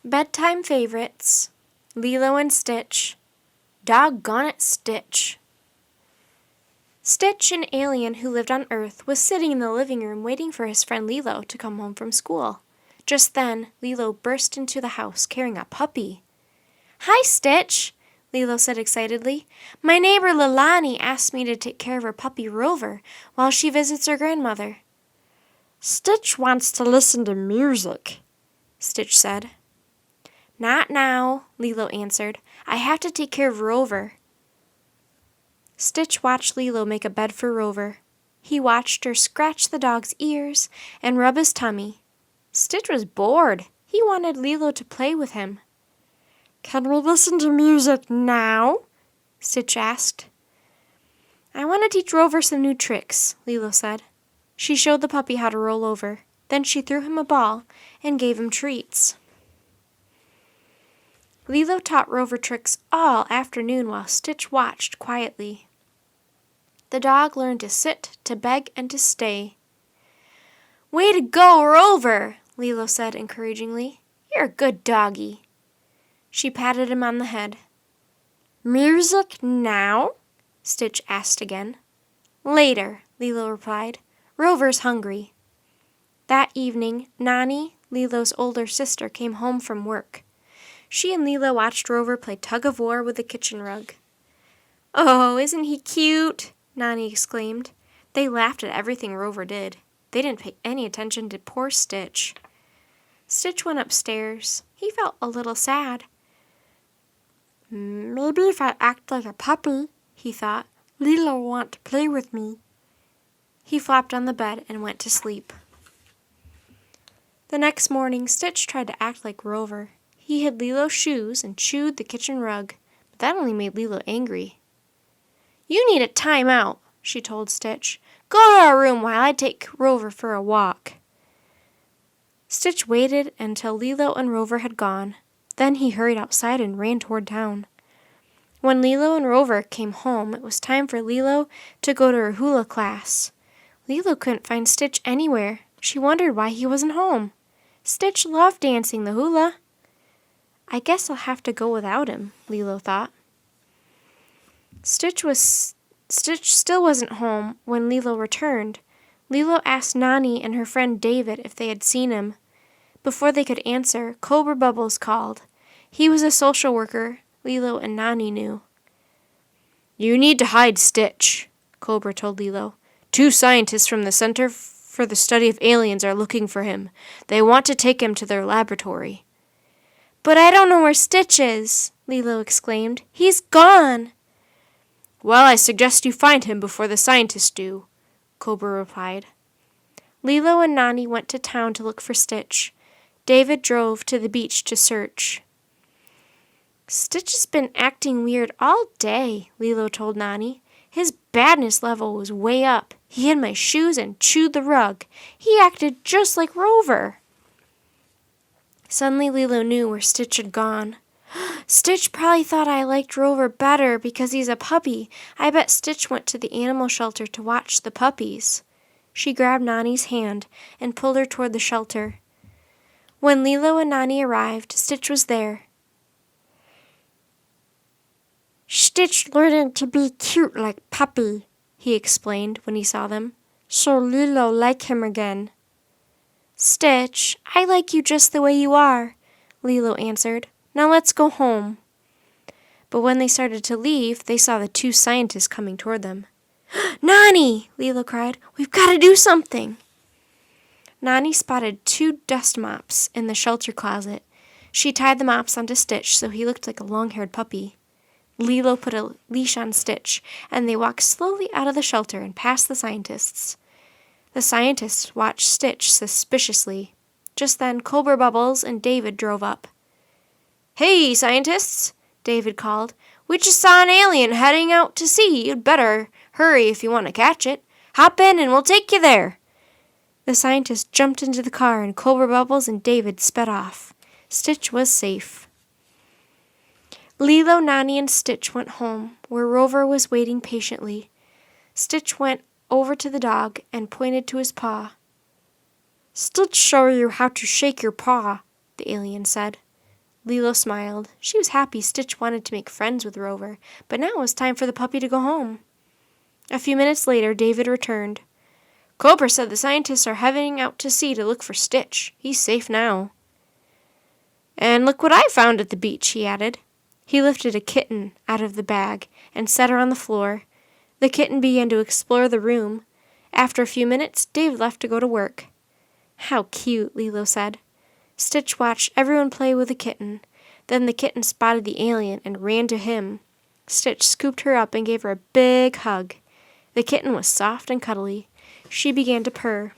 Bedtime favorites, Lilo and Stitch. Doggone it, Stitch. Stitch, an alien who lived on Earth, was sitting in the living room waiting for his friend Lilo to come home from school. Just then, Lilo burst into the house carrying a puppy. "Hi, Stitch," Lilo said excitedly. "My neighbor Lilani asked me to take care of her puppy Rover while she visits her grandmother." "Stitch wants to listen to music," Stitch said. "Not now," Lilo answered. "I have to take care of Rover." Stitch watched Lilo make a bed for Rover. He watched her scratch the dog's ears and rub his tummy. Stitch was bored. He wanted Lilo to play with him. "Can we listen to music now?" Stitch asked. "I want to teach Rover some new tricks," Lilo said. She showed the puppy how to roll over. Then she threw him a ball and gave him treats. Lilo taught Rover tricks all afternoon while Stitch watched quietly. The dog learned to sit, to beg, and to stay. "Way to go, Rover," Lilo said encouragingly. "You're a good doggy." She patted him on the head. "Music now?" Stitch asked again. "Later," Lilo replied. "Rover's hungry." That evening, Nani, Lilo's older sister, came home from work. She and Lilo watched Rover play tug-of-war with the kitchen rug. "Oh, isn't he cute?" Nani exclaimed. They laughed at everything Rover did. They didn't pay any attention to poor Stitch. Stitch went upstairs. He felt a little sad. "Maybe if I act like a puppy," he thought, "Lilo will want to play with me." He flopped on the bed and went to sleep. The next morning, Stitch tried to act like Rover. He hid Lilo's shoes and chewed the kitchen rug, but that only made Lilo angry. "You need a time-out," she told Stitch. "Go to our room while I take Rover for a walk." Stitch waited until Lilo and Rover had gone. Then he hurried outside and ran toward town. When Lilo and Rover came home, it was time for Lilo to go to her hula class. Lilo couldn't find Stitch anywhere. She wondered why he wasn't home. Stitch loved dancing the hula. "I guess I'll have to go without him," Lilo thought. Stitch still wasn't home when Lilo returned. Lilo asked Nani and her friend David if they had seen him. Before they could answer, Cobra Bubbles called. He was a social worker Lilo and Nani knew. "You need to hide Stitch," Cobra told Lilo. "Two scientists from the Center for the Study of Aliens are looking for him. They want to take him to their laboratory." "But I don't know where Stitch is," Lilo exclaimed. "He's gone." "Well, I suggest you find him before the scientists do," Cobra replied. Lilo and Nani went to town to look for Stitch. David drove to the beach to search. "Stitch has been acting weird all day," Lilo told Nani. "His badness level was way up. He hid my shoes and chewed the rug. He acted just like Rover." Suddenly Lilo knew where Stitch had gone. "Stitch probably thought I liked Rover better because he's a puppy. I bet Stitch went to the animal shelter to watch the puppies." She grabbed Nani's hand and pulled her toward the shelter. When Lilo and Nani arrived, Stitch was there. "Stitch learning to be cute like puppy," he explained when he saw them. "So Lilo like him again." "Stitch, I like you just the way you are," Lilo answered. "Now let's go home." But when they started to leave, they saw the two scientists coming toward them. "Nani!" Lilo cried. "We've got to do something." Nani spotted two dust mops in the shelter closet. She tied the mops onto Stitch so he looked like a long-haired puppy. Lilo put a leash on Stitch, and they walked slowly out of the shelter and past the scientists. The scientists watched Stitch suspiciously. Just then, Cobra Bubbles and David drove up. "Hey, scientists!" David called. "We just saw an alien heading out to sea. You'd better hurry if you want to catch it. Hop in and we'll take you there." The scientists jumped into the car and Cobra Bubbles and David sped off. Stitch was safe. Lilo, Nani, and Stitch went home, where Rover was waiting patiently. Stitch went over to the dog and pointed to his paw. "Stitch show you how to shake your paw," the alien said. Lilo smiled. She was happy Stitch wanted to make friends with Rover, but now it was time for the puppy to go home. A few minutes later, David returned. Cobra said the scientists are heading out to sea to look for Stitch. He's safe now. And look what I found at the beach, he added. He lifted a kitten out of the bag and set her on the floor. The kitten began to explore the room. After a few minutes, David left to go to work. How cute, Lilo said. Stitch watched everyone play with the kitten. Then the kitten spotted the alien and ran to him. Stitch scooped her up and gave her a big hug. The kitten was soft and cuddly. She began to purr.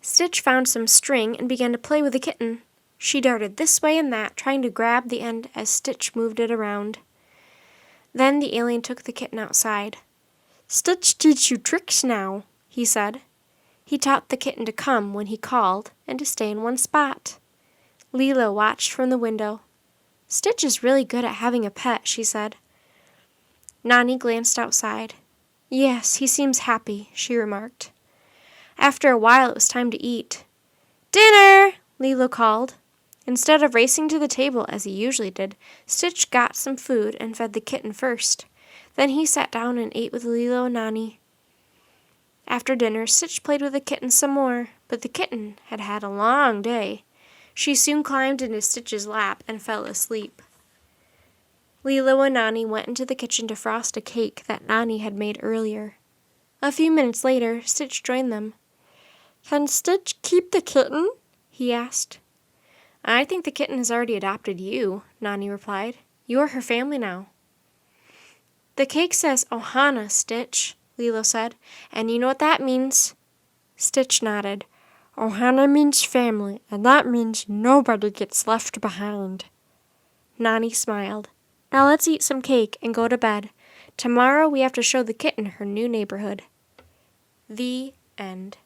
Stitch found some string and began to play with the kitten. She darted this way and that, trying to grab the end as Stitch moved it around. Then the alien took the kitten outside. Stitch teach you tricks now, he said. He taught the kitten to come when he called and to stay in one spot. Lilo watched from the window. Stitch is really good at having a pet, she said. Nani glanced outside. Yes, he seems happy, she remarked. After a while, it was time to eat. Dinner! Lilo called. Instead of racing to the table as he usually did, Stitch got some food and fed the kitten first. Then he sat down and ate with Lilo and Nani. After dinner, Stitch played with the kitten some more, but the kitten had had a long day. She soon climbed into Stitch's lap and fell asleep. Lilo and Nani went into the kitchen to frost a cake that Nani had made earlier. A few minutes later, Stitch joined them. Can Stitch keep the kitten? He asked. I think the kitten has already adopted you, Nani replied. You are her family now. The cake says Ohana, Stitch, Lilo said, and you know what that means? Stitch nodded. Ohana means family, and that means nobody gets left behind. Nani smiled. Now let's eat some cake and go to bed. Tomorrow we have to show the kitten her new neighborhood. The end.